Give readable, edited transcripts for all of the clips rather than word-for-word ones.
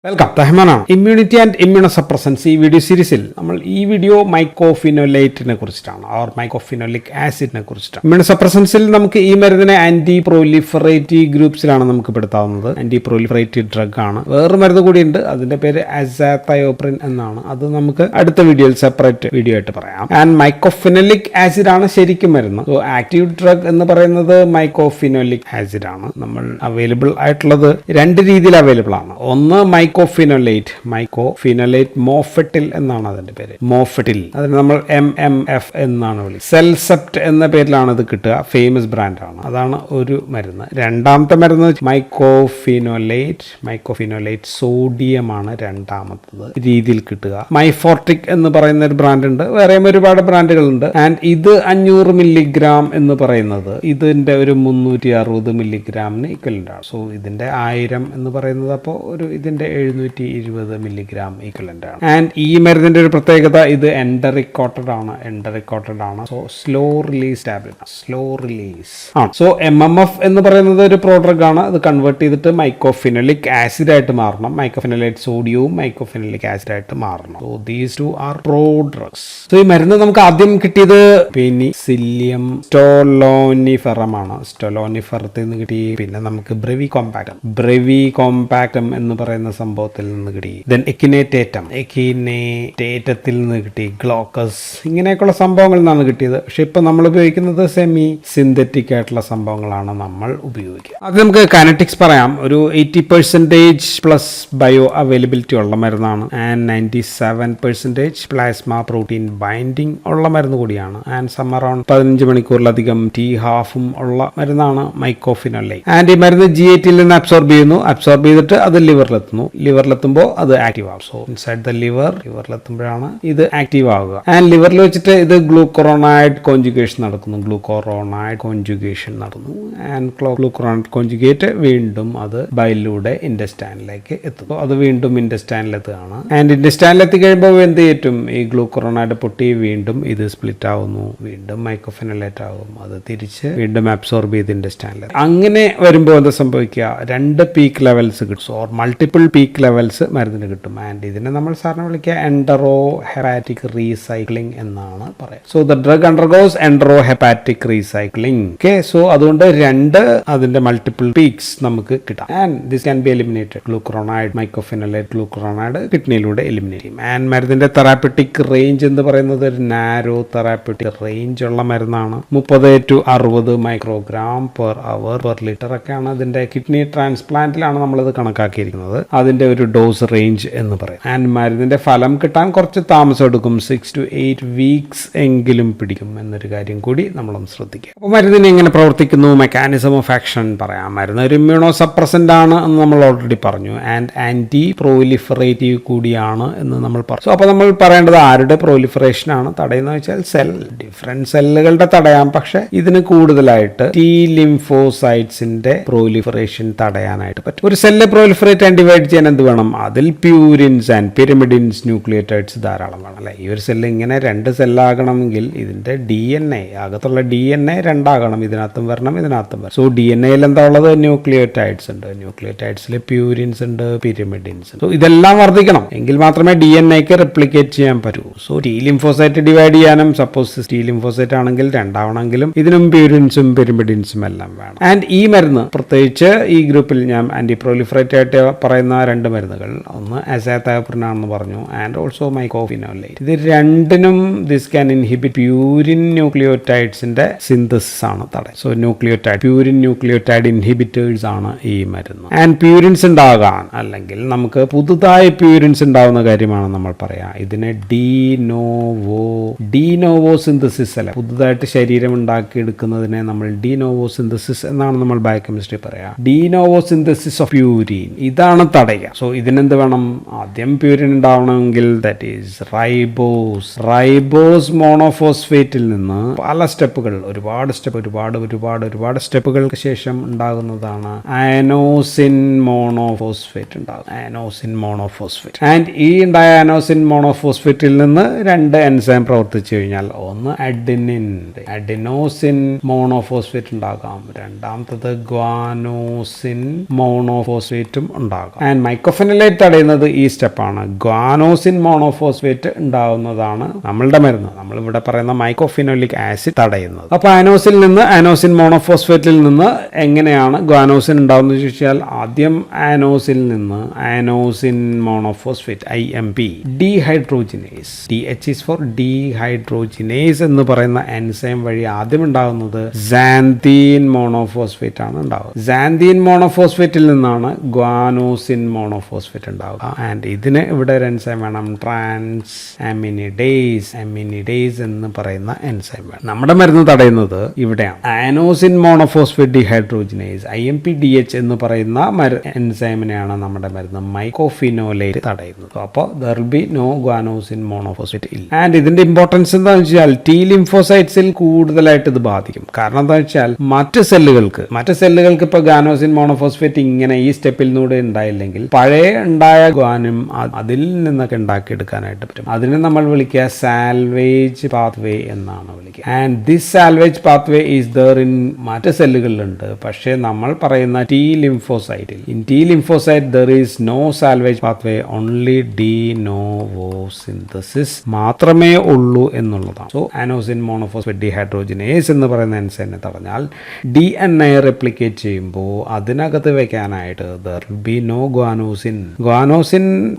Welcome. റഹ്മാനാണ്. Immunity and ഇമ്മ്യൂണോസപ്രസൻസ് ഈ video സീരീസിൽ നമ്മൾ ഈ വീഡിയോ മൈക്കോഫിനോലേറ്റിനെ കുറിച്ചിട്ടാണ്, ഓർ മൈക്കോഫിനോലിക് ആസിഡിനെ കുറിച്ചിട്ടാണ്. ഇമ്മ്യൂണോസപ്രസൻസിൽ നമുക്ക് ഈ മരുന്നിനെ ആന്റി പ്രൊലിഫറേറ്റീവ് ഗ്രൂപ്പ്സിലാണ് നമുക്ക് പെടുത്താവുന്നത്. ആന്റി പ്രൊലിഫറേറ്റീവ് ഡ്രഗ് ആണ്. വേറൊരു മരുന്ന് കൂടിയുണ്ട്, അതിന്റെ പേര് അസാതയോപ്രിൻ എന്നാണ്. അത് നമുക്ക് അടുത്ത വീഡിയോയിൽ സെപ്പറേറ്റ് വീഡിയോ ആയിട്ട് പറയാം. ആൻഡ് മൈക്കോഫിനോലിക് ആസിഡ് ആണ് ശരിക്കും മരുന്ന്. സോ ആക്റ്റീവ് ഡ്രഗ് എന്ന് പറയുന്നത് മൈക്കോഫിനോലിക് ആസിഡ് ആണ്. നമ്മൾ അവൈലബിൾ ആയിട്ടുള്ളത് രണ്ട് രീതിയിൽ അവൈലബിൾ ആണ്. ഒന്ന് മൈക്കോഫിനോലേറ്റ് മോഫെറ്റിൽ എന്നാണ് അതിന്റെ പേര്. മോഫെറ്റിൽ അതിന് നമ്മൾ MMF എന്നാണ് വിളിക്കുന്നത്. സെൽസെപ്റ്റ് എന്ന പേരിലാണ് ഇത് കിട്ടുക. ഫേമസ് ബ്രാൻഡാണ്. അതാണ് ഒരു മരുന്ന്. രണ്ടാമത്തെ മരുന്ന് മൈക്കോഫിനോലേറ്റ് സോഡിയം ആണ് രണ്ടാമത്തത് രീതിയിൽ കിട്ടുക. മൈഫോർട്ടിക് എന്ന് പറയുന്ന ഒരു ബ്രാൻഡ് ഉണ്ട്. വേറെയും ഒരുപാട് ബ്രാൻഡുകളുണ്ട്. ആൻഡ് ഇത് 500 മില്ലിഗ്രാം എന്ന് പറയുന്നത് ഇതിന്റെ ഒരു 360 മില്ലിഗ്രാമിന് ഇക്വലന്റ് ആണ്. സോ ഇതിന്റെ 1000 എന്ന് പറയുന്നത് അപ്പോൾ ഒരു ഇതിന്റെ 720 മില്ലിഗ്രാം ഈക്വലന്റ് ആണ്. ആൻഡ് ഈ മരുന്നിന്റെ ഒരു പ്രത്യേകത, ഇത് എൻഡറിക് കോട്ടഡ് ആണ്. So slow release tablet, slow release ആണ്. സോ MMF എന്ന് പറയുന്നത് ഒരു പ്രോഡക്റ്റ് ആണ്. അത് കൺവേർട്ട് ചെയ്തിട്ട് മൈക്കോഫിനോലിക് ആസിഡ് ആയിട്ട് മാറണം. മൈക്കോഫിനോലേറ്റ് സോഡിയവും മൈക്കോഫിനോലിക് ആസിഡ് ആയിട്ട് മാറണം. So these two are products. So ഈ മരുന്ന് നമുക്ക് ആദ്യം കിട്ടിയത് പെനിസിലിയം സ്റ്റോലോനിഫെറം ആണ്. സ്റ്റോലോനിഫെറത്തിൽ നിന്ന് കിട്ടി. പിന്നെ നമുക്ക് ബ്രെവി കോമ്പാക്ടം എന്ന് പറയുന്ന സംഭവത്തിൽ നിന്ന് കിട്ടി. ദെൻ എക്കിനേറ്റത്തിൽ നിന്ന് കിട്ടി. ഗ്ലോക്കസ്, ഇങ്ങനെയൊക്കെയുള്ള സംഭവങ്ങളിൽ നിന്നാണ് കിട്ടിയത്. പക്ഷെ ഇപ്പൊ നമ്മൾ ഉപയോഗിക്കുന്നത് സെമി സിന്തറ്റിക് ആയിട്ടുള്ള സംഭവങ്ങളാണ് നമ്മൾ ഉപയോഗിക്കുക. അത് നമുക്ക് കൈനറ്റിക്സ് പറയാം. ഒരു 80% പ്ലസ് ബയോ അവൈലബിലിറ്റി ഉള്ള മരുന്നാണ്. ആൻഡ് 97% പ്ലാസ്മ പ്രോട്ടീൻ ബൈൻഡിങ് ഉള്ള മരുന്ന് കൂടിയാണ്. ആൻഡ് സം അറൌണ്ട് 15 മണിക്കൂറിലധികം ഹാഫും ഉള്ള മരുന്നാണ് മൈക്കോഫിനോലേറ്റ്. ആൻഡ് ഈ മരുന്ന് GIT യിൽ നിന്ന് അബ്സോർബ് ചെയ്തിട്ട് അത് ലിവറിലെത്തുമ്പോൾ അത് ആക്റ്റീവ് ആവും. സോ ഇൻസൈഡ് ദ ലിവറിലെത്തുമ്പോഴാണ് ഇത് ആക്റ്റീവ് ആവുക. ആൻഡ് ലിവറിൽ വെച്ചിട്ട് ഇത് ഗ്ലൂക്കറോണൈഡ് കോൺജുഗേഷൻ നടക്കുന്നു. ആൻഡ് ഗ്ലൂക്കറോണൈഡ് കോൺജുഗേറ്റ് വീണ്ടും അത് ബൈലിലൂടെ ഇൻറ്റസ്റ്റൈനിലേക്ക് എത്തും. അത് വീണ്ടും ഇൻറ്റസ്റ്റൈനിലെത്തുകയാണ്. ആൻഡ് ഇൻറ്റസ്റ്റൈനിലെത്തി കഴിയുമ്പോൾ എന്ത് ചെയ്യും? ഈ ഗ്ലൂക്കറോണൈഡ് പൊട്ടി വീണ്ടും ഇത് സ്പ്ലിറ്റ് ആവുന്നു. വീണ്ടും മൈക്കോഫിനോലേറ്റ് ആകും. അത് തിരിച്ച് വീണ്ടും അബ്സോർബ് ചെയ്ത് ഇൻറ്റസ്റ്റൈനിലെത്തും. അങ്ങനെ വരുമ്പോൾ എന്താ സംഭവിക്കുക? 2 പീക്ക് ലെവൽസ് കിട്ടും. ഓർ മൾട്ടിപ്പിൾ പീക്ക് ലെവൽസ് മരുന്നിന് കിട്ടും. ആൻഡ് ഇതിനെ നമ്മൾ സാറിന് വിളിക്കുക എൻഡറോ ഹെപ്പാറ്റിക് റീസൈക്ലിംഗ് എന്നാണ് പറയുക. So the drug undergoes enterohepatic recycling. Okay, so അതുകൊണ്ട് 2 അതിന്റെ മൾട്ടിപ്പിൾ പീക്സ് നമുക്ക് കിട്ടാം. And this can be eliminated. Glucuronide കിഡ്നിയിലൂടെ എലിമിനേറ്റ് ചെയ്യും. ആൻഡ് മരുന്നിന്റെ തെറാപ്യൂട്ടിക് റേഞ്ച് എന്ന് പറയുന്നത് ഒരു നാരോ തെറാപ്യൂട്ടിക് റേഞ്ച് ഉള്ള മരുന്നാണ്. 30 to 60 microgram per hour per litre ഒക്കെയാണ് അതിന്റെ കിഡ്നി ട്രാൻസ്പ്ലാന്റിലാണ് നമ്മളിത് കണക്കാക്കിയിരിക്കുന്നത്. അതിന്റെ ഒരു ഡോസ് റേഞ്ച് എന്ന് പറയും. ആൻഡ് മരുന്നിന്റെ ഫലം കിട്ടാൻ കുറച്ച് താമസം എടുക്കും. 6 to 8 വീക്സ് എങ്കിലും പിടിക്കും എന്നൊരു കാര്യം കൂടി നമ്മളൊന്ന് ശ്രദ്ധിക്കുക. അപ്പോൾ മരുന്നിന് എങ്ങനെ പ്രവർത്തിക്കുന്നു, മെക്കാനിസം ഓഫ് ആക്ഷൻ പറയാം. മരുന്ന് ഒരു ഇമ്മ്യൂണോ സപ്രസന്റ് ആണ് എന്ന് നമ്മൾ ഓൾറെഡി പറഞ്ഞു. ആൻഡ് ആന്റി പ്രൊലിഫറേറ്റീവ് കൂടിയാണ് എന്ന് നമ്മൾ പറഞ്ഞു. അപ്പോൾ നമ്മൾ പറയേണ്ടത് ആരുടെ പ്രൊലിഫറേഷൻ ആണ് തടയുന്നത് വെച്ചാൽ ഡിഫറെന്റ് സെല്ലുകളുടെ തടയാം. പക്ഷെ ഇതിന് കൂടുതലായിട്ട് T ലിംഫോസൈറ്റ്സിന്റെ പ്രൊലിഫറേഷൻ തടയാനായിട്ട് പറ്റും. ഒരു സെല്ല് പ്രൊലിഫറേറ്റ് ആൻഡ് ഡിവൈഡ് ചെയ്യാൻ എന്ത് വേണം? അതിൽ പ്യൂരിൻസ് ആൻഡ് പിരമിഡിൻസ് ന്യൂക്ലിയോടൈഡ്സ് ധാരാളം വേണം അല്ലെ? ഈ ഒരു സെല്ല് ഇങ്ങനെ 2 സെല്ലാകണമെങ്കിൽ ഇതിന്റെ DNA, അകത്തുള്ള DNA 2 ആകണം. ഇതിനകത്തും വരണം. സോ DNAയിൽ എന്താ ഉള്ളത്? ന്യൂക്ലിയോടൈഡ്സ് ഉണ്ട്. ന്യൂക്ലിയോടൈഡ്സിൽ പ്യൂരിൻസ് ഉണ്ട്, പിരമിഡിൻസ് ഉണ്ട്. സോ ഇതെല്ലാം വർദ്ധിക്കണം എങ്കിൽ മാത്രമേ DNAക്ക് റെപ്ലിക്കേറ്റ് ചെയ്യാൻ പറ്റൂ. സോ T ലിംഫോസൈറ്റ് ഡിവൈഡ് ചെയ്യാനും, സപ്പോസ് T ലിംഫോസൈറ്റ് ആണെങ്കിൽ 2 ആവണമെങ്കിലും ഇതിനും പ്യൂരിൻസും പിരമിഡിൻസും എല്ലാം വേണം. ആൻഡ് ഈ മരുന്ന് പ്രത്യേകിച്ച് ഈ ഗ്രൂപ്പിൽ ഞാൻ ആന്റി പ്രൊലിഫറേറ്റ് ആയിട്ട് പറയുന്ന 2 മരുന്നുകൾ, ഒന്ന് അസാതയോപ്രിൻ ആണെന്ന് പറഞ്ഞു, ആൻഡ് ഓൾസോ മൈക്കോഫിനോലേറ്റ്. ഇത് രണ്ടിനും ദിസ് ക്യാൻ ഇൻഹിബിറ്റ് പ്യൂരിൻ ന്യൂക്ലിയോടൈഡ്സിന്റെ സിന്തസിസ് ആണ് തടയും. സോ പ്യൂരിൻ ന്യൂക്ലിയോടൈഡ് ഇൻഹിബിറ്റേഴ്സ് ആണ് ഈ മരുന്ന്. ആൻഡ് പ്യൂരിൻസ് ഉണ്ടാകാൻ, അല്ലെങ്കിൽ നമുക്ക് പുതുതായി പ്യൂരിൻസ് ഉണ്ടാവുന്ന കാര്യമാണ് നമ്മൾ പറയാം. ഇതിനെ ഡീനോവോ സിന്തസിസ് അല്ല, പുതുതായിട്ട് ശരീരം ഉണ്ടാക്കിയെടുക്കുന്നതിനെ നമ്മൾ ഡീനോവോ സിന്തസിസ് എന്നാണ് നമ്മൾ ബയോകെമിസ്ട്രി പറയാം. ഡീനോവോ സിന്തസിസ് ഓഫ് പ്യൂരിൻ, ഇതാണ് തടയുക. സോ ഇതിനെന്ത് വേണം? ആദ്യം പ്യൂരിൻ ഉണ്ടാവണമെങ്കിൽ ദാറ്റ് ഈസ് റൈബോസ് മോണോഫോസ്ഫേറ്റിൽ നിന്ന് പല സ്റ്റെപ്പുകൾ, ഒരുപാട് സ്റ്റെപ്പുകൾക്ക് ശേഷം ഉണ്ടാകുന്നതാണ് അയനോസിൻ മോണോഫോസ്ഫേറ്റ് ഉണ്ടാകും. ആൻഡ് ഈ ഉണ്ടായ അയനോസിൻ മോണോഫോസ്ഫേറ്റിൽ നിന്ന് 2 എൻസൈം പ്രവർത്തിച്ചു കഴിഞ്ഞാൽ, ഒന്ന് അഡിനോസിൻ മോണോഫോസ്ഫേറ്റ് ഉണ്ടാകാം, രണ്ടാമത്തത് ഗ്വാനോസിൻ മോണോഫോസ്ഫേറ്റും ഉണ്ടാകാം. ആൻഡ് മൈക്കോഫിനോലേറ്റ് തടയുന്നത് ഈ സ്റ്റെപ്പാണ്. ഗ്വാനോസിൻ മോണോഫോസ്ഫേറ്റ് ഉണ്ടാവുന്നതാണ് നമ്മളുടെ മരുന്ന്, നമ്മളിവിടെ പറയുന്ന മൈക്കോഫിനോലിക് ആസിഡ് തടയുന്നത്. അപ്പോൾ ആനോസിൻ മോണോഫോസ്ഫേറ്റിൽ നിന്ന് എങ്ങനെയാണ് ഗ്വാനോസിൻ ഉണ്ടാവുന്നത് ചോദിച്ചാൽ, ആദ്യം ആനോസിൽ നിന്ന് inosine monophosphate IMP dehydrogenase, DH is for dehydrogenase എന്ന് പറയുന്ന എൻസൈം വഴി ആദ്യം ഉണ്ടാകുന്നത് സാന്തീൻ മോണോഫോസ്ഫേറ്റ് ആണ് ഉണ്ടാവുക. സാന്തീൻ മോണോഫോസ്ഫേറ്റിൽ നിന്നാണ് ഗ്വാനോസിൻ മോണോഫോസ്ഫേറ്റ് ഉണ്ടാവുക. ആൻഡ് ഇതിന് ഇവിടെ ഒരു എൻസൈം വേണം, ട്രാൻസ് അമിനിഡേസ് എന്ന് പറയുന്ന എൻസൈം വേണം. നമ്മുടെ മരുന്ന് തടയുന്നത് ഇവിടെയാണ്. ആനോസിൻ മോണോഫോസ്ഫേറ്റ് ഡീഹൈഡ്രോജിനേസ് IMP DH എന്ന് പറയുന്ന എൻസൈമിനെയാണ് നമ്മുടെ മരുന്ന് മൈക്കോഫിനോലേറ്റ് തടയുന്നത്. അപ്പോൾ there be no guanosine monophosphate ഇല്ല. ആൻഡ് ഇതിന്റെ ഇമ്പോർട്ടൻസ് എന്താണെന്ന് വെച്ചാൽ T ലിംഫോസൈറ്റ്സിൽ കൂടുതലായിട്ട് ഇത് ബാധിക്കും. കാരണം എന്താ വെച്ചാൽ മറ്റ് സെല്ലുകൾക്ക് ഇപ്പൊ ഗ്വാനോസിൻ മോണോഫോസ്ഫേറ്റ് ഇങ്ങനെ ഈ സ്റ്റെപ്പിൽ നിന്നൂടെ ഉണ്ടായില്ലെങ്കിൽ പഴയ ഉണ്ടായ ഗ്വാനും അതിൽ നിന്നൊക്കെ ഉണ്ടാക്കിയെടുക്കാനായിട്ട് പറ്റും. അതിനെ നമ്മൾ വിളിക്കുക സാൽവേജ് പാത്വേ എന്നാണ് വിളിക്കുക. And this salvage pathway is there in മറ്റ് സെല്ലുകളിലുണ്ട്. പക്ഷേ നമ്മൾ പറയുന്ന T ലിംഫോസൈറ്റിൽ in T lymphocyte there is no salvage pathway, only de novo synthesis മാത്രമേ ഉള്ളൂ എന്നുള്ളതാണ്. സോ ആനോസിൻ മോണോഫോസ്ഫേറ്റ് ഡീഹൈഡ്രോജിനേസ് എന്ന് പറയുന്ന എൻസൈമിനെ തടഞ്ഞാൽ DNA റെപ്ലിക്കേറ്റ് ചെയ്യുമ്പോൾ അതിനകത്ത് വെക്കാനായിട്ട് ദർ ബി നോ ഗ്വാനോസിൻ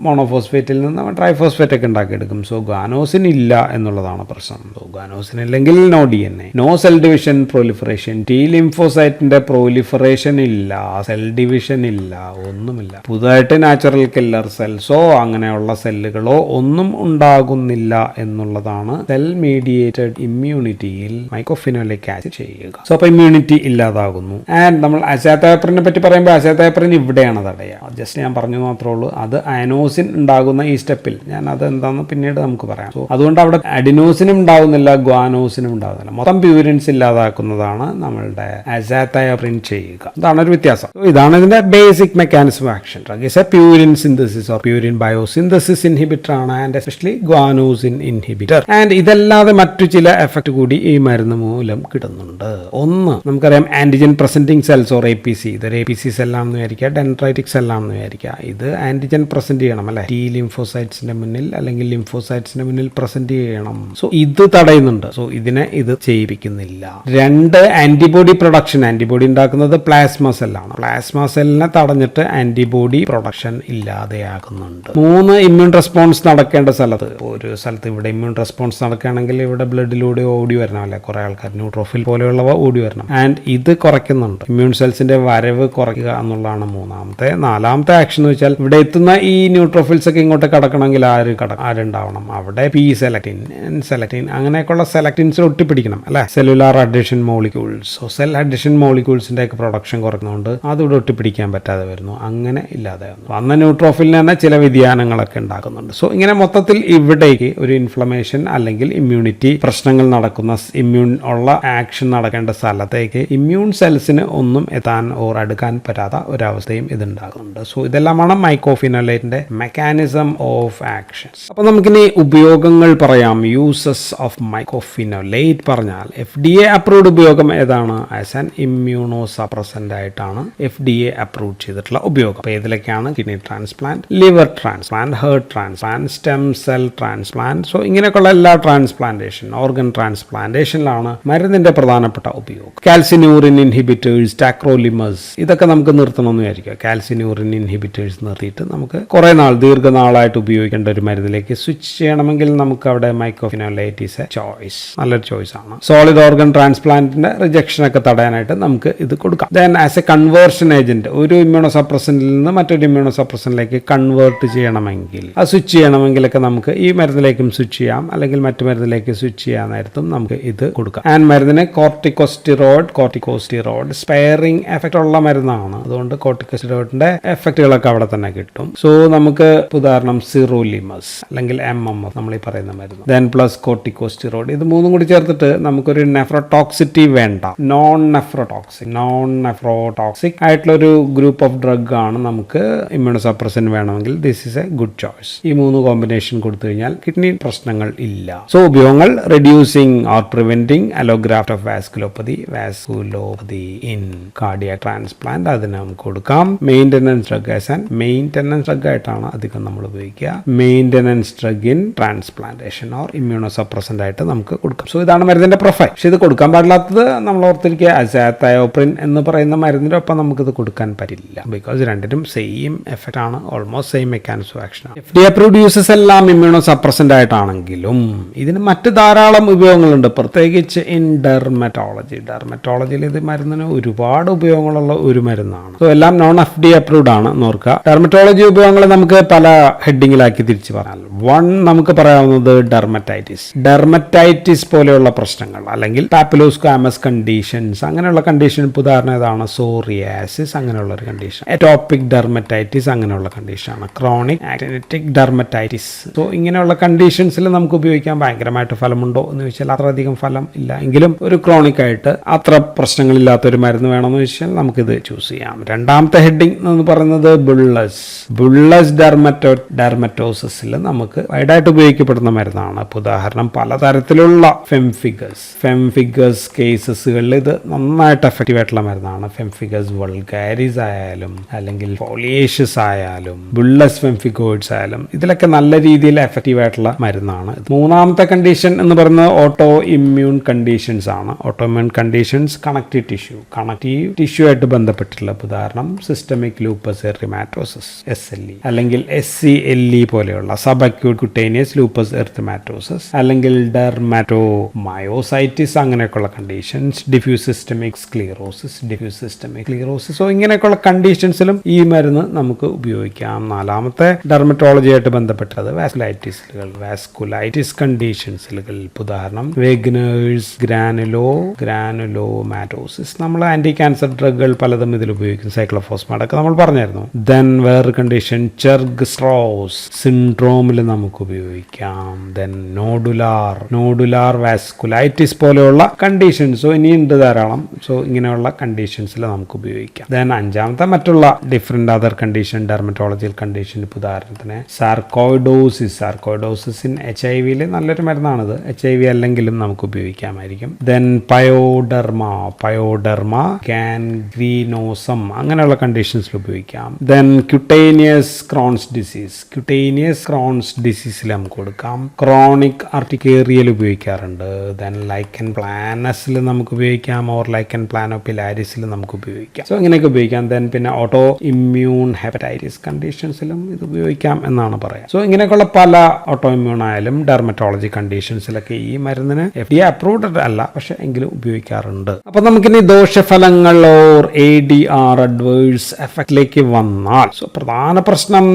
മോണോഫോസ്ഫേറ്റിൽ നിന്ന് നമ്മൾ ട്രൈഫോസ്ഫേറ്റ് ഒക്കെ ഉണ്ടാക്കിയെടുക്കും. സോ ഗ്വാനോസിൻ ഇല്ല എന്നുള്ളതാണ് പ്രശ്നം. സോ ഗ്വാനോസിൻ ഇല്ലെങ്കിൽ no DNA, no cell division proliferation. T ലിംഫോസൈറ്റിന്റെ പ്രൊലിഫറേഷൻ ഇല്ല, സെൽ ഡിവിഷൻ ഇല്ല, ഒന്നുമില്ല. പുതുതായിട്ട് നാച്ചുറൽ കില്ലർ സെൽസോ അങ്ങനെയുള്ള സെല്ലുകളോ ഒന്നും ഉണ്ടാകുന്നില്ല എന്നുള്ളതാണ് സെൽ മീഡിയേറ്റഡ് ഇമ്മ്യൂണിറ്റിയിൽ മൈക്കോഫിനോലിക് ആസിഡ് ചെയ്യുക. സോ അപ്പോൾ ഇമ്മ്യൂണിറ്റി ഇല്ലാതാകുന്നു. ആൻഡ് നമ്മൾ അസാത്തൈപ്രിനെ പറ്റി പറയുമ്പോൾ അസാത്തൈപ്രിൻ ഇവിടെയാണ് തടയുക. ജസ്റ്റ് ഞാൻ പറഞ്ഞു മാത്രമേ ഉള്ളൂ. അത് അയനോസിൻ ഉണ്ടാകുന്ന ഈ സ്റ്റെപ്പിൽ, ഞാൻ അത് എന്താണെന്ന് പിന്നീട് നമുക്ക് പറയാം. സോ അതുകൊണ്ട് അവിടെ അഡിനോസിനും ഉണ്ടാകുന്നില്ല, ഗ്വാനോസിനും ഉണ്ടാകുന്നില്ല. മൊത്തം പ്യൂരിൻസ് ഇല്ലാതാക്കുന്നതാണ് നമ്മളുടെ അസാത്തൈപ്രിൻ ചെയ്യുക. ഇതാണ് ഒരു വ്യത്യാസം. ഇതാണ് ഇതിന്റെ basic mechanism action. Drug is a purine synthesis or purine biosynthesis inhibitor ആണ്, and especially guanosine inhibitor. And ഇതല്ലാതെ മറ്റു ചില എഫക്ട് കൂടി ഈ മരുന്ന് മൂലം കിട്ടുന്നുണ്ട്. ഒന്ന്, നമുക്കറിയാം antigen presenting cells or APC. ഇതൊരു APC സെല്ലാണെന്ന് വിചാരിക്കുക, ഡെൻഡ്രൈറ്റിക് സെല്ലാണെന്ന് വിചാരിക്കുക. ഇത് ആന്റിജൻ പ്രസന്റ് ചെയ്യണം അല്ലെ, T ലിംഫോസൈറ്റ്സിന്റെ മുന്നിൽ അല്ലെങ്കിൽ ലിംഫോസൈറ്റ്സിന്റെ മുന്നിൽ പ്രസന്റ് ചെയ്യണം. സോ ഇത് തടയുന്നുണ്ട്. സോ ഇതിനെ ഇത് ചെയ്യിപ്പിക്കുന്നില്ല. രണ്ട്, ആന്റിബോഡി പ്രൊഡക്ഷൻ. ആന്റിബോഡി ഉണ്ടാക്കുന്നത് പ്ലാസ്മ സെല്ലാണ്. പ്ലാസ്മ സെല്ലിനെ തടഞ്ഞിട്ട് ആന്റിബോഡി പ്രൊഡക്ഷൻ ഇല്ലാതെയാകുന്നുണ്ട്. മൂന്ന്, ഇമ്മ്യൂൺ റെസ്പോൺസ് നടക്കേണ്ട സ്ഥലത്ത്, ഒരു സ്ഥലത്ത് ഇവിടെ ഇമ്മ്യൂൺ റെസ്പോൺസ് നടക്കുകയാണെങ്കിൽ ഇവിടെ ബ്ലഡിലൂടെ ഓടി വരണം അല്ലെ, കുറെ ആൾക്കാർ ന്യൂട്രോഫിൽ പോലെയുള്ളവ ഓടി വരണം. ആൻഡ് ഇത് കുറയ്ക്കുന്നുണ്ട്. ഇമ്മ്യൂൺ സെൽസിന്റെ വരവ് കുറയ്ക്കുക എന്നുള്ളതാണ് മൂന്നാമത്തെ. നാലാമത്തെ ആക്ഷൻ എന്ന് വെച്ചാൽ ഇവിടെ എത്തുന്ന ഈ ന്യൂട്രോഫിൽസ് ഒക്കെ ഇങ്ങോട്ട് കടക്കണമെങ്കിൽ ആരുണ്ടാവണം? അവിടെ സെലക്റ്റിൻ അങ്ങനെയൊക്കെയുള്ള സെലക്റ്റിൻസിൽ ഒട്ടിപ്പിടിക്കണം അല്ലെ, cellular adhesion molecules. So cell adhesion മോളിക്യൂൾസിന്റെ ഒക്കെ പ്രൊഡക്ഷൻ കുറയ്ക്കുന്നതുകൊണ്ട് അതിവിടെ ഒട്ടിപ്പിടിക്കാൻ പറ്റാതെ വരുന്നു. അങ്ങനെ ഇല്ലാതെ വന്ന ന്യൂട്രോഫിലിന് തന്നെ ചില വ്യതിയാനങ്ങളൊക്കെ ഉണ്ടാക്കുന്നുണ്ട്. സോ ഇങ്ങനെ മൊത്തത്തിൽ ഇവിടേക്ക് ഒരു ഇൻഫ്ലമേഷൻ അല്ലെങ്കിൽ ഇമ്മ്യൂണിറ്റി പ്രശ്നങ്ങൾ നടക്കുന്ന, ഇമ്മ്യൂൺ ഉള്ള ആക്ഷൻ നടക്കേണ്ട സ്ഥലത്തേക്ക് ഇമ്മ്യൂൺ സെൽസിന് ഒന്നും എത്താൻ ഓർ അടുക്കാൻ പറ്റാത്ത ഒരവസ്ഥയും ഇതുണ്ടാകുന്നുണ്ട്. സോ ഇതെല്ലാമാണ് മൈക്കോഫിനോലേറ്റിന്റെ മെക്കാനിസം ഓഫ് ആക്ഷൻസ്. അപ്പൊ നമുക്കിനി ഉപയോഗങ്ങൾ പറയാം. യൂസസ് ഓഫ് മൈക്കോഫിനോലേറ്റ് പറഞ്ഞാൽ FDA അപ്രൂവ്ഡ് ഉപയോഗം ഏതാണ്? ആസ് ആൻ ഇമ്മ്യൂണോ സപ്രസന്റ് ആയിട്ടാണ് FDA അപ്രൂവ് ചെയ്തിട്ടുള്ള ഉപയോഗം. അപ്പൊ ഇതിലൊക്കെയാണ് kidney transplant, liver transplant, heart transplant, stem cell transplant. So ഇങ്ങനെയൊക്കെയുള്ള എല്ലാ ട്രാൻസ്പ്ലാന്റേഷൻ, ഓർഗൻ ട്രാൻസ്പ്ലാന്റേഷനിലാണ് മരുന്നിന്റെ പ്രധാനപ്പെട്ട ഉപയോഗം. കാൽസിന്യൂറിൻ ഇൻഹിബിറ്റേഴ്സ്, ടാക്രോലിമസ്, ഇതൊക്കെ നമുക്ക് നിർത്തണമെന്ന് വിചാരിക്കുക. കാൽസിന്യൂറിൻ ഇൻഹിബിറ്റേഴ്സ് നിർത്തിയിട്ട് നമുക്ക് കുറെ നാൾ, ദീർഘനാളായിട്ട് ഉപയോഗിക്കേണ്ട ഒരു മരുന്നിലേക്ക് സ്വിച്ച് ചെയ്യണമെങ്കിൽ നമുക്ക് അവിടെ മൈക്കോഫിനോലേറ്റ് ഈസ് എ ചോയ്സ്, നല്ലൊരു ചോയ്സ് ആണ്. സോളിഡ് ഓർഗൻ ട്രാൻസ്പ്ലാന്റിന്റെ റിജക്ഷൻ ഒക്കെ തടയാനായിട്ട് നമുക്ക് ഇത് കൊടുക്കാം. Then as A conversion agent, ഒരു ഇമ്മ്യൂണോ സപ്രസന്റിൽ നിന്ന് മറ്റൊരു ഇമ്മ്യൂണോ സപ്രസന്റിലേക്ക് കൺവേർട്ട് ചെയ്യണമെങ്കിൽ, അത് സ്വിച്ച് ചെയ്യണമെങ്കിലൊക്കെ നമുക്ക് ഈ മരുന്നിലേക്കും സ്വിച്ച് ചെയ്യാം, അല്ലെങ്കിൽ മറ്റു മരുന്നിലേക്ക് സ്വിച്ച് ചെയ്യാൻ നേരത്തും നമുക്ക് ഇത് കൊടുക്കാം. ആൻഡ് മരുന്നിന് കോർട്ടിക്കോസ്റ്റിറോയിഡ് സ്പെയറിംഗ് എഫക്റ്റ് ഉള്ള മരുന്നാണ്. അതുകൊണ്ട് കോർട്ടിക്കോസ്റ്റിറോയിഡിന്റെ എഫക്റ്റുകളൊക്കെ അവിടെ തന്നെ കിട്ടും. സോ നമുക്ക് ഉദാഹരണം സിറോലിമസ് അല്ലെങ്കിൽ MMF നമ്മൾ ഈ പറയുന്ന മരുന്ന്, ദെൻ പ്ലസ് കോർട്ടിക്കോസ്റ്റിറോയിഡ്, ഇത് മൂന്നും കൂടി ചേർത്തിട്ട് നമുക്കൊരു നെഫ്രോടോക്സിറ്റി വേണ്ട, നോൺ നെഫ്രോടോക്സിക് ആയിട്ടുള്ള ഒരു ഗ്രൂപ്പ് ഓഫ് ഡ്രഗ് ആണ് നമുക്ക് ഇമ്മ്യൂണോ സപ്രസന്റ് വേണമെങ്കിൽ this is A good choice. ഈ മൂന്ന് കോമ്പിനേഷൻ കൊടുത്തു കഴിഞ്ഞാൽ കിഡ്നി പ്രശ്നങ്ങൾ ഇല്ല. സോ ഉപയോഗങ്ങൾ: reducing or preventing allograft of vasculopathy in cardiac transplant, അതിന് നമുക്ക് കൊടുക്കാം. Maintenance drug as as an maintenance drug ആയിട്ടാണ് അധികം നമ്മൾ ഉപയോഗിക്കുക. Maintenance drug in transplantation or immunosuppressant ആയിട്ട് നമുക്ക് കൊടുക്കാം. സോ ഇതാണ് മരുന്നിന്റെ പ്രൊഫൈൽ. പക്ഷെ ഇത് കൊടുക്കാൻ പാടില്ലാത്തത് നമ്മൾ ഓർത്തിരിക്കുക, അസാത്തയോപ്രിൻ എന്ന് പറയുന്ന മരുന്നിന്റെ ഒപ്പം നമുക്കിത് കൊടുക്കാൻ പറ്റില്ല. ബിക്കോസ് രണ്ടിനും സെയിം എഫക്റ്റ് ആണ്, almost same mechanism of action ആണ്. FDA അപ്രൂവ്ഡ് യൂസസ് എല്ലാം ഇമ്മ്യൂണോസപ്രസന്റ് ആയിട്ടാണെങ്കിലും ഇതിന് മറ്റ് ധാരാളം ഉപയോഗങ്ങളുണ്ട്, പ്രത്യേകിച്ച് ഇൻ ഡെർമറ്റോളജിയിൽ ഇത് മരുന്നിന് ഒരുപാട് ഉപയോഗങ്ങളുള്ള ഒരു മരുന്നാണ്. സോ എല്ലാം നോൺ FDA അപ്രൂവ്ഡ് ആണ് നോക്കുക. ഡെർമറ്റോളജി ഉപയോഗങ്ങൾ നമുക്ക് പല ഹെഡിങ്ങിലാക്കി തിരിച്ചു പറഞ്ഞാൽ, വൺ നമുക്ക് പറയാവുന്നത് ഡെർമറ്റൈറ്റിസ് പോലെയുള്ള പ്രശ്നങ്ങൾ അല്ലെങ്കിൽ പാപ്പിലോസ്കാമസ് കണ്ടീഷൻസ്, അങ്ങനെയുള്ള കണ്ടീഷൻ. ഉദാഹരണം ഏതാണ്? സോറിയാസിസ്, അങ്ങനെയുള്ള ഒരു കണ്ടീഷൻ. എറ്റോപിക് ഡെർമറ്റൈറ്റിസ്, അങ്ങനെയുള്ള കണ്ടീഷനാണ്. Chronic ആക്ടിനിറ്റിക് dermatitis. സോ ഇങ്ങനെയുള്ള കണ്ടീഷൻസിൽ നമുക്ക് ഉപയോഗിക്കാൻ ഭയങ്കരമായിട്ട് ഫലമുണ്ടോ എന്ന് ചോദിച്ചാൽ അത്രയധികം ഫലം ഇല്ല. എങ്കിലും ഒരു ക്രോണിക് ആയിട്ട് അത്ര പ്രശ്നങ്ങളില്ലാത്ത ഒരു മരുന്ന് വേണമെന്ന് വെച്ചാൽ നമുക്കിത് ചൂസ് ചെയ്യാം. രണ്ടാമത്തെ ഹെഡിങ് എന്ന് പറയുന്നത് ബുള്ളസ് ഡെർമറ്റോസിസിൽ നമുക്ക് വൈഡായിട്ട് ഉപയോഗിക്കപ്പെടുന്ന മരുന്നാണ്. ഇപ്പോൾ ഉദാഹരണം പലതരത്തിലുള്ള ഫെംഫിഗസ് കേസസുകളിൽ ഇത് നന്നായിട്ട് എഫക്റ്റീവ് ആയിട്ടുള്ള മരുന്നാണ്. ഫെംഫിഗസ് വൾഗാരിസ് ആയാലും അല്ലെങ്കിൽ ഫോളിയേഷ്യസ് ആയാലും ബുള്ളസ് ഫെംഫിഗോയിഡ്സ് ആയാലും ഇതിലൊക്കെ നല്ല രീതിയിൽ എഫക്റ്റീവ് ആയിട്ടുള്ള മരുന്നാണ്. മൂന്നാമത്തെ കണ്ടീഷൻ എന്ന് പറയുന്നത് ഓട്ടോ ഇമ്മ്യൂൺ കണ്ടീഷൻസ് ആണ്. Auto immune conditions connective tissue ആയിട്ട് ബന്ധപ്പെട്ടിട്ടുള്ള, ഉദാഹരണം സിസ്റ്റമിക് ലൂപ്പസ് എറിമാറ്റോസിസ് SLE അല്ലെങ്കിൽ SCLE പോലെയുള്ള സബ് അക്യൂട്ട് കുട്ടേനിയസ് ലൂപ്പസ് എറിമാറ്റോസിസ് അല്ലെങ്കിൽ ഡെർമാറ്റോമയോസൈറ്റിസ്, അങ്ങനെയൊക്കെയുള്ള conditions. Diffuse systemic sclerosis. So ഇങ്ങനെയൊക്കെയുള്ള കണ്ടീഷൻസിലും ഈ മരുന്ന് നമുക്ക് ഉപയോഗിക്കാം. നാലാമത്തെ ഡെർമറ്റോളജി ആയിട്ട് ബന്ധപ്പെട്ടത് വാസ്കുലൈറ്റിസ് കണ്ടീഷൻസിലുകൾ, ഉദാഹരണം വേഗ്നേഴ്സ് ഗ്രാനുലോമാറ്റോസിസ്. നമ്മൾ ആന്റി ക്യാൻസർ ഡ്രഗുകൾ പലതും ഇതിൽ ഉപയോഗിക്കും. സൈക്ലോഫോസ്മാഡ് ഒക്കെ നമ്മൾ പറഞ്ഞായിരുന്നു. ദെൻ വേറൊരു കണ്ടീഷൻ ചെർഗ്-സ്ട്രൗസ് സിൻഡ്രോമിൽ നമുക്ക് ഉപയോഗിക്കാം. ദെൻ നോഡുലാർ വാസ്കുലൈറ്റിസ് പോലെയുള്ള കണ്ടീഷൻസോ ഇനിയുണ്ട് ധാരാളം. സോ ഇങ്ങനെയുള്ള കണ്ടീഷൻസിൽ നമുക്ക് ഉപയോഗിക്കാം. ദെൻ അഞ്ചാമത്തെ മറ്റുള്ള different other condition, dermatological condition, ഉദാഹരണത്തിന് സാർക്കോയിഡോസിസ് ഇൻ HIV നല്ലൊരു മരുന്നാണിത്. HIV അല്ലെങ്കിലും നമുക്ക് ഉപയോഗിക്കാമായിരിക്കും. ദെൻ പയോഡെർമ ഗാൻഗ്രീനോസം, അങ്ങനെയുള്ള കണ്ടീഷൻസിൽ ഉപയോഗിക്കാം. ദെൻ ക്യൂട്ടേനിയസ് ക്രോൺസ് ഡിസീസിൽ നമുക്ക് കൊടുക്കാം. ക്രോണിക് ആർട്ടിക്കേറിയൽ ഉപയോഗിക്കാറുണ്ട്. ദെൻ ലൈക്കൻ പ്ലാനസിൽ നമുക്ക് ഉപയോഗിക്കാം. ഓർ ലൈക്കൻ പ്ലാനോപിലാരിസിൽ നമുക്ക് ഉപയോഗിക്കാം. സോ ഇങ്ങനെയൊക്കെ ഉപയോഗിക്കാം. ദെൻ പിന്നെ ഓട്ടോ ഇമ്മ്യൂൺ ഹെപ്പറ്റൈറ്റിസ് കണ്ടീഷൻസിലും ഇത് ഉപയോഗിക്കാം എന്നാണ് പറയാം. സോ ഇങ്ങനെയൊക്കെയുള്ള പല ഓട്ടോ ഇമ്മ്യൂൺ ആയാലും ഡെർമറ്റോളജി കണ്ടീഷൻസിലൊക്കെ ഈ മരുന്നിന് FDA അപ്രൂവ്ഡ് അല്ല, പക്ഷെ എങ്കിലും ഉപയോഗിക്കാറുണ്ട്. അപ്പൊ നമുക്കിനി ദോഷഫലങ്ങൾ ഓർ ADR അഡ്വേഴ്സ് എഫക്റ്റിലേക്ക് വന്നാൽ, സോ പ്രധാന പ്രശ്നം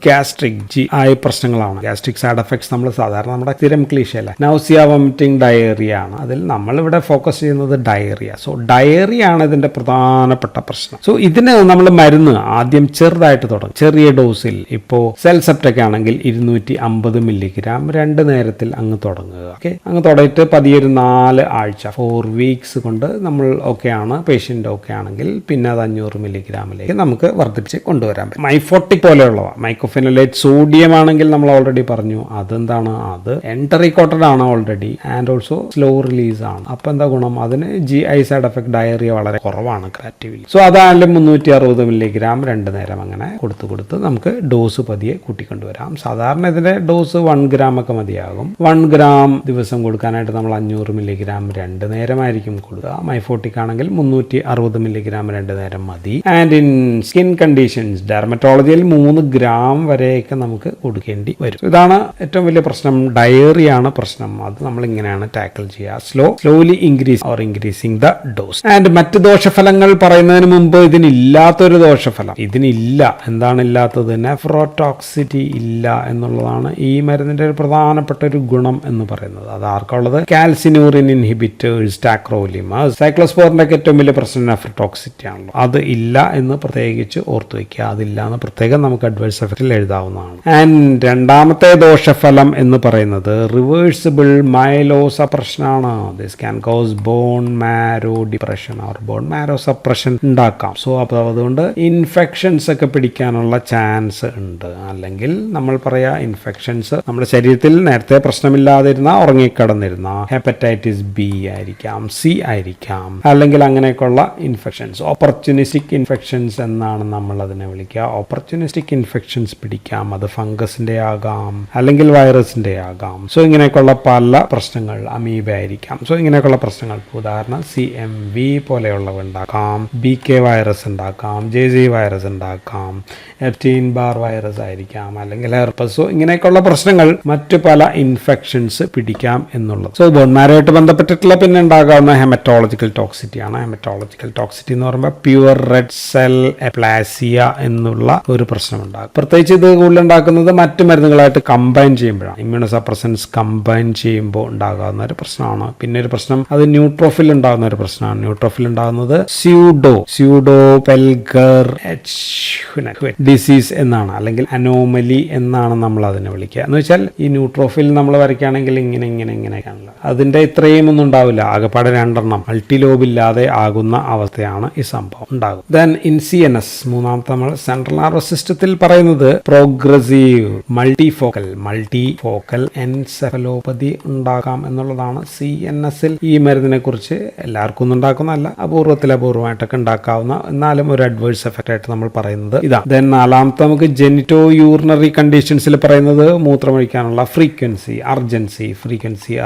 ഗ്യാസ്ട്രിക് GI പ്രശ്നങ്ങളാണ്. ഗ്യാസ്ട്രിക് സൈഡ് എഫക്ട്സ് നമ്മൾ സാധാരണ നമ്മുടെ സ്ഥിരം ക്ലീഷയല്ല, നൗസിയ, വോമിറ്റിംഗ്, ഡയറിയ ആണ്. അതിൽ നമ്മളിവിടെ ഫോക്കസ് ചെയ്യുന്നത് ഡയറിയ. സോ ഡയറിയ ആണ് ഇതിന്റെ പ്രധാനപ്പെട്ട പ്രശ്നം. സോ ഇതിന് നമ്മൾ മരുന്ന് ആദ്യം ചെറുതായിട്ട് തുടങ്ങും, ചെറിയ ഡോസിൽ. ഇപ്പോൾ സെൽസെപ്റ്റൊക്കെ ആണെങ്കിൽ 250 മില്ലിഗ്രാം 2 നേരത്തിൽ അങ്ങ് തുടങ്ങുക. ഓക്കെ, അങ്ങ് തുടങ്ങിയിട്ട് പതിയെ ഒരു 4 ആഴ്ച 4 വീക്സ് കൊണ്ട് നമ്മൾ ഓക്കെയാണ്, പേഷ്യൻ്റ് ഓക്കെ ആണെങ്കിൽ പിന്നെ അത് 500 മില്ലിഗ്രാമിലേക്ക് നമുക്ക് വർദ്ധിപ്പിച്ച് കൊണ്ടുവരാൻ പറ്റും. മൈഫോട്ടിക് പോലെയുള്ളവ, മൈക്കോഫെനോലേറ്റ് സോഡിയം ആണെങ്കിൽ നമ്മൾ ഓൾറെഡി പറഞ്ഞു അതെന്താണ്, അത് എൻറ്ററിക്കോട്ടഡ് ആണ് already and also slow release ആണ്. അപ്പോൾ എന്താ ഗുണം, അതിന് GI സൈഡ് എഫക്ട് ഡയറിയ വളരെ കുറവാണ് ക്രാറ്റീവിൽ. സോ അതായാലും 360 മില്ലിഗ്രാം 2 നേരം അങ്ങനെ കൊടുത്ത് നമുക്ക് ഡോസ് പതിയെ കൂട്ടിക്കൊണ്ടുവരാം. സാധാരണ ഇതിന്റെ ഡോസ് 1 ഗ്രാം ഒക്കെ മതിയാകും. 1 ഗ്രാം ദിവസം കൊടുക്കാനായിട്ട് നമ്മൾ 500 മില്ലിഗ്രാം 2 നേരമായിരിക്കും കൊടുക്കുക. മൈഫോട്ടിക് ആണെങ്കിൽ 360 മില്ലിഗ്രാം 2 നേരം മതി. ആൻഡ് ഇൻ സ്കിൻ കണ്ടീഷൻസ്, ഡെർമറ്റോളജിയിൽ 3 ഗ്രാം വരെയൊക്കെ നമുക്ക് കൊടുക്കേണ്ടി വരും. ഇതാണ് ഏറ്റവും വലിയ പ്രശ്നം, ഡയറിയാണ് പ്രശ്നം. അത് നമ്മൾ ഇങ്ങനെയാണ് ടാക്കിൾ ചെയ്യുക, slowly increasing the dose. And മറ്റ് ദോഷഫലങ്ങൾ പറയുന്നതിന് മുമ്പ് ഇതിനില്ലാത്തൊരു ദോഷഫലം, ഇതിനില്ല. എന്താണ് ഇല്ലാത്തത്? നെഫ്രോടോക്സിറ്റി ഇല്ല എന്നുള്ളതാണ് ഈ മരുന്നിന്റെ ഒരു പ്രധാനപ്പെട്ട ഒരു ഗുണം എന്ന് പറയുന്നത്. അത് ആർക്കുള്ളത്? കാൽസിനൂറിൻ ഇൻഹിബിറ്റേഴ്സ്, ടാക്രോലിമസ്, സൈക്ലോസ്പോറിന്റെ ഒക്കെ ഏറ്റവും വലിയ പ്രശ്നം നെഫ്രോടോക്സിറ്റി ആണല്ലോ. അത് ഇല്ല എന്ന് പ്രത്യേകിച്ച് ഓർത്തു വയ്ക്കുക. അതില്ല എന്ന് പ്രത്യേകം നമുക്ക് അഡ്വേഴ്സ് എഫക്റ്റിൽ എഴുതാവുന്നതാണ്. ആൻഡ് രണ്ടാമത്തെ ദോഷഫലം എന്ന് പറയുന്നത് റിവേഴ്സിബിൾ മൈലോസപ്രഷൻ ആണ്. This can cause bone marrow depression or bone marrow suppression ഉണ്ടാക്കാം. സോ അപ്പോൾ അതുകൊണ്ട് ഇൻഫെക്ഷൻസ് ഒക്കെ പിടിക്കാനുള്ള ചാൻസ് ഉണ്ട്. അല്ലെങ്കിൽ നമ്മൾ പറയാ ഇൻഫെക്ഷൻസ് നമ്മുടെ ശരീരത്തിൽ നേരത്തെ പ്രശ്നമില്ലാതിരുന്ന, ഉറങ്ങിക്കിടന്നിരുന്ന ഹെപ്പറ്റൈറ്റിസ് B ആയിരിക്കാം, C ആയിരിക്കാം, അല്ലെങ്കിൽ അങ്ങനെയൊക്കെയുള്ള ഇൻഫെക്ഷൻസ്, ഓപ്പർച്യൂണിസ്റ്റിക് ഇൻഫെക്ഷൻസ് എന്നാണ് നമ്മളത് അതിനെ വിളിക്കുക. ഓപ്പർച്യൂണിസ്റ്റിക് ഇൻഫെക്ഷൻസ് പിടിക്കാം, അത് ഫംഗസിന്റെ ആകാം അല്ലെങ്കിൽ വൈറസിന്റെ ആകാം. സോ ഇങ്ങനെയൊക്കെയുള്ള പല പ്രശ്നങ്ങൾ, അമീബ ആയിരിക്കാം. സോ ഇങ്ങനെയൊക്കെയുള്ള പ്രശ്നങ്ങൾ, ഉദാഹരണം CMV പോലെയുള്ളവ ഉണ്ടാക്കാം, BK വൈറസ് ഉണ്ടാക്കാം, JG വൈറസ് ഉണ്ടാക്കാം, എപ്സ്റ്റീൻ ബാർ വൈറസ് ആയിരിക്കാം, അല്ലെങ്കിൽ ഹെർപ്പസ്. സോ ഇങ്ങനെയൊക്കെയുള്ള പ്രശ്നങ്ങൾ മറ്റു പല ഇൻഫെക്ഷൻസ് പിടിക്കാം എന്നുള്ളത്. സോ ബോൺമാരുമായിട്ട് ബന്ധപ്പെട്ടിട്ടുള്ള പിന്നെ ഉണ്ടാകാവുന്ന ഹെമറ്റോളജിക്കൽ ടോക്സിറ്റി ആണ്. ഹെമറ്റോളജിക്കൽ ടോക്സിറ്റി എന്ന് പറയുമ്പോൾ പ്യുവർ റെഡ് സെൽ എപ്ലാസിയ എന്നുള്ള ഒരു പ്രശ്നമുണ്ടാകും. പ്രത്യേകിച്ച് ഇത് കൂടുതലുണ്ടാക്കുന്നത് മറ്റു മരുന്നുകളായിട്ട് കമ്പൈൻ ചെയ്യുമ്പോഴാണ്. ഇമ്മ്യൂണോസപ്രസൻസ് കമ്പൈൻ ചെയ്യുമ്പോൾ ഉണ്ടാകാവുന്ന ഒരു പ്രശ്നമാണ്. പിന്നെ ഒരു പ്രശ്നം അത് ന്യൂട്രോഫിൽ ഉണ്ടാകുന്ന ഒരു പ്രശ്നമാണ്. ന്യൂട്രോഫിൽ ഉണ്ടാകുന്നത് സ്യൂഡോ പെൽഗർ ഡിസീസ് എന്നാണ്, അല്ലെങ്കിൽ അനോമലി എന്നാണ് നമ്മൾ അതിനെ വിളിക്കുക. എന്ന് വെച്ചാൽ ഈ ന്യൂട്രോഫിൽ നമ്മൾ വരയ്ക്കുകയാണെങ്കിൽ ഇങ്ങനെയൊക്കെയാണല്ലോ, അതിന്റെ ഇത്രയും ഒന്നും ഉണ്ടാവില്ല, ആകെപ്പാടെ 2 മൾട്ടിലോബില്ലാതെ ആകുന്ന അവസ്ഥയാണ് ഈ സംഭവം ഉണ്ടാകും. ദെൻ ഇൻ CNS, മൂന്നാമത്തെ നമ്മൾ സെൻട്രൽ നർവസ് സിസ്റ്റത്തിൽ പറയുന്നത് പ്രോഗ്രസീവ് മൾട്ടിഫോക്കൽ എൻസെഫലോപ്പതി ഉണ്ടാകാം എന്നുള്ളതാണ്. CNS-ൽ ഈ മരുന്നിനെ കുറിച്ച് എല്ലാവർക്കും ഒന്നും ഉണ്ടാക്കുന്നതല്ല, അപൂർവമായിട്ടൊക്കെ ഉണ്ടാക്കാവുന്ന എന്നാലും ഒരു അഡ്വേഴ്സ് എഫക്റ്റ് ആയിട്ട് നമ്മൾ പറയുന്നത് ഇതാ. ദെൻ നാലാമത്തെ നമുക്ക് ജെനിറ്റോ യൂറിനറി കണ്ടീഷൻസിൽ പറയുന്നത് മൂത്രമൊഴിക്കാനുള്ള ഫ്രീക്വൻസി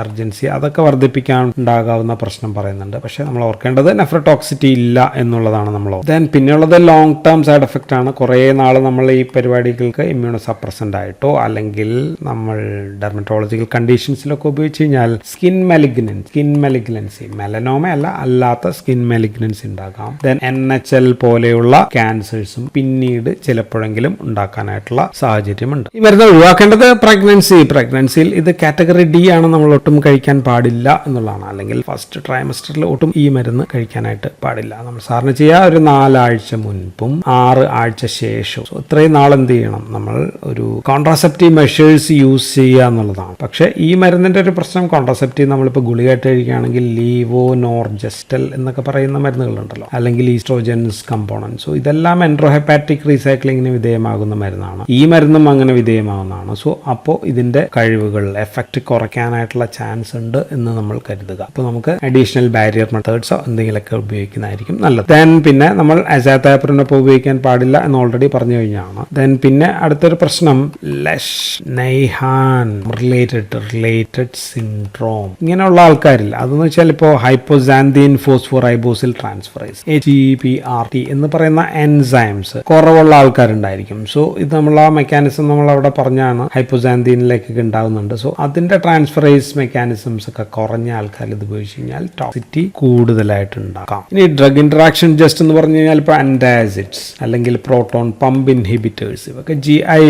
അർജൻസി അതൊക്കെ വർദ്ധിപ്പിക്കാൻ ഉണ്ടാകാവുന്ന പ്രശ്നം പറയുന്നുണ്ട്. പക്ഷെ നമ്മൾ ഓർക്കേണ്ടത് നെഫ്രോടോക്സിറ്റി ഇല്ല എന്നുള്ളതാണ് നമ്മൾ. ദെൻ പിന്നെയുള്ളത് ലോങ് ടേം സൈഡ് എഫക്റ്റ് ആണ്. കുറേ നാൾ നമ്മൾ ഈ പരിപാടികൾക്ക് ഇമ്മ്യൂണോ സപ്രസന്റ് ആയിട്ടോ അല്ലെങ്കിൽ നമ്മൾ ഡെർമറ്റോളജിക്കൽ കണ്ടീഷൻസിലൊക്കെ ഉപയോഗിച്ച് കഴിഞ്ഞാൽ സ്കിൻ മെലിഗ്നൻസി മെലനോമ അല്ലാത്ത സ്കിൻ മെലിഗ്നൻസി ഉണ്ടാകാം. ദെൻ NHL പോലെയുള്ള ക്യാൻസേഴ്സും പിന്നീട് ചിലപ്പോഴെങ്കിലും ഉണ്ടാക്കാനായിട്ടുള്ള സാഹചര്യമുണ്ട്. ഈ മരുന്ന് ഒഴിവാക്കേണ്ടത് പ്രഗ്നൻസിയിൽ ഇത് കാറ്റഗറി D ആണ്, നമ്മൾ ഒട്ടും കഴിക്കാൻ പാടില്ല എന്നുള്ളതാണ്. അല്ലെങ്കിൽ ഫസ്റ്റ് ട്രൈമസ്റ്ററിൽ ഒട്ടും ഈ മരുന്ന് കഴിക്കാനായിട്ട് പാടില്ല. നമ്മൾ സാറിന് ചെയ്യുക ഒരു 4 ആഴ്ച മുൻപും 6 ആഴ്ച ശേഷവും. സോ ഇത്രയും നാൾ എന്ത് ചെയ്യണം, നമ്മൾ ഒരു കോൺട്രാസെപ്റ്റീവ് മെഷേഴ്സ് യൂസ് ചെയ്യുക എന്നുള്ളതാണ്. പക്ഷേ ഈ മരുന്നിന്റെ ഒരു പ്രശ്നം, കോൺട്രാസെപ്റ്റീവ് നമ്മളിപ്പോൾ ഗുളികയായിട്ട് കഴിക്കുകയാണെങ്കിൽ ലീവോനോർജസ്റ്റൽ എന്നൊക്കെ പറയുന്ന മരുന്നുകളുണ്ടല്ലോ, അല്ലെങ്കിൽ ഈസ്ട്രോജൻസ് കമ്പോണൻസ്. സോ ഇതെല്ലാം എൻട്രോഹെപ്പാറ്റിക് റീസൈക്ലിങ്ങിന് വിധേയമാകുന്ന മരുന്നാണ്. ഈ മരുന്നും അങ്ങനെ വിധേയമാകുന്നതാണ്. സോ അപ്പോൾ ഇതിന്റെ കഴിവുകൾ, എഫക്റ്റ് കുറയ്ക്കാനായിട്ടുള്ള ചാൻസ് ഉണ്ട് എന്ന് നമ്മൾ കരുതുക. അപ്പോൾ നമുക്ക് അഡീഷണൽ ബാരിയർ മെത്തേഡ്സോ എന്തെങ്കിലുമൊക്കെ ഉപയോഗിക്കുന്നതായിരിക്കും നല്ലത്. ദെൻ പിന്നെ നമ്മൾ അസാതാപ്രിനൊപ്പം ഉപയോഗിക്കാൻ പാടില്ല എന്ന് ഓൾറെഡി പറഞ്ഞു കഴിഞ്ഞാണ്. ദെൻ പിന്നെ അടുത്തൊരു പ്രശ്നം ലെഷ്-നൈഹാൻ റിലേറ്റഡ് സിൻഡ്രോം. ഇങ്ങനെയുള്ള ആൾക്കാരിൽ അതെന്ന് വെച്ചാൽ ഇപ്പോൾ ഹൈപ്പോസാന്തിൻ ഫോസ്ഫോറൈബോസിൽ ട്രാൻസ്ഫറേസ് HPRT എന്ന് പറയുന്ന എൻസൈംസ് കുറവുള്ള ആൾക്കാരുണ്ടായിരിക്കും. സോ ഇത് നമ്മൾ ആ മെക്കാനിസം നമ്മൾ അവിടെ പറഞ്ഞാണ് ഹൈപ്പോസാന്തിനിലേക്കൊക്കെ ഉണ്ടാകുന്നുണ്ട്. സോ അതിന്റെ ട്രാൻസ്ഫറേസ് മെക്കാനിസംസ് ഒക്കെ കുറഞ്ഞ ആൾക്കാർ ഇത് ഉപയോഗിച്ച് കഴിഞ്ഞാൽ ടോക്സിറ്റി കൂടുതലായിട്ട് ഉണ്ടാക്കാം. ഇനി ഡ്രഗ് ഇന്ററാക്ഷൻ ജസ്റ്റ് എന്ന് പറഞ്ഞു കഴിഞ്ഞാൽ ഇപ്പോൾ ആന്റാസിഡ്സ് അല്ലെങ്കിൽ പ്രോട്ടോൺ പമ്പ് ഇൻഹിബിറ്റേഴ്സ് ഇവയൊക്കെ GI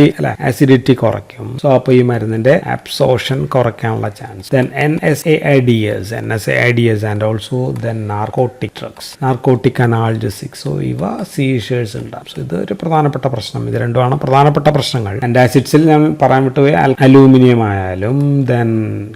ആസിഡിറ്റി കുറയ്ക്കും. സോ അപ്പോൾ ഈ മരുന്നിന്റെ അബ്സോർഷൻ കുറയ്ക്കാനുള്ള chance. Then NSAIDs and also then narcotic analgesic. So ഇവ സീഷേഴ്സ് ഉണ്ടാകും. സോ ഇത് ഒരു പ്രധാനപ്പെട്ട പ്രശ്നം. ഇത് രണ്ടുമാണ് പ്രധാനപ്പെട്ട പ്രശ്നങ്ങൾ. ആന്റാസിഡ്സിൽ ഞാൻ പറയാൻ വിട്ടുപോയി, അലൂമിനിയം ആയാലും ദെൻ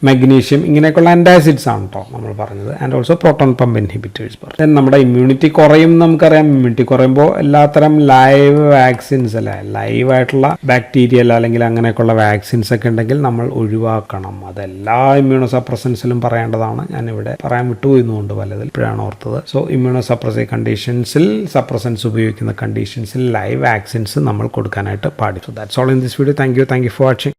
മഗ്നീഷ്യം ഇങ്ങനെയൊക്കെയുള്ള ആന്റാസിഡ്സ് ആണ് കേട്ടോ നമ്മൾ പറഞ്ഞത്. And also proton pump inhibitors. Then നമ്മുടെ ഇമ്മ്യൂണിറ്റി കുറയും നമുക്കറിയാം. ഇമ്മ്യൂണിറ്റി കുറയുമ്പോൾ എല്ലാത്തരം ലൈവ് വാക്സിൻസ് ലൈവായിട്ടുള്ള ബാക്ടീരിയൽ അല്ലെങ്കിൽ അങ്ങനെയൊക്കെയുള്ള വാക്സിൻസ് ഒക്കെ ഉണ്ടെങ്കിൽ നമ്മൾ ഒഴിവാക്കണം. അതെല്ലാ ഇമ്മ്യൂണോ സപ്രസൻസിലും പറയേണ്ടതാണ്. ഞാനിവിടെ പറയാൻ വിട്ടുപോയിരുന്നുകൊണ്ട് പലതിൽ ഇപ്പോഴാണ് ഓർത്തത്. സോ ഇമ്മ്യൂണോ സപ്രസീവ് കണ്ടീഷൻസിൽ സപ്രസൻസ് ഉപയോഗിക്കുന്ന കണ്ടീഷൻസിൽ ലൈവ് വാക്സിൻസ് നമ്മൾ കൊടുക്കാനായിട്ട് പാടില്ല. So that's all in this video. Thank you for watching.